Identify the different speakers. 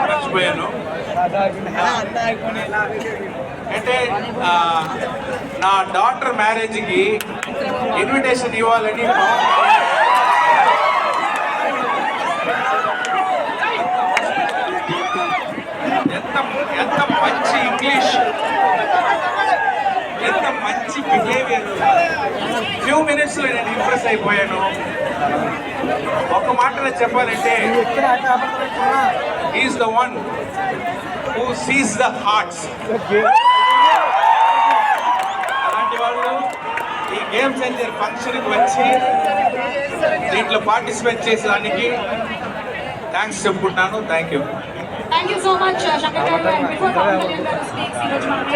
Speaker 1: మర్చిపోయాను. అంటే నా డాటర్ మ్యారేజ్కి ఇన్విటేషన్ ఇవ్వాలని ఎంత మంచి ఇంగ్లీష్, ఎంత మంచి బిహేవియర్. ఫ్యూ మినిట్స్లో నేను ఇంప్రెస్ అయిపోయాను. ఒక మాటలో చెప్పాలంటే is the one who sees the hearts. అలాంటి వాళ్ళు ఈ గేమ్ చేంజర్ ఫంక్షన్కి వచ్చి దీంట్లో పార్టిసిపేట్ చేసేదానికి థ్యాంక్స్ చెప్పుకుంటున్నాను. Thank you.
Speaker 2: Thank you so much, Shankar Garu. And before Pawan Kalyan Garu speaks, he was one of the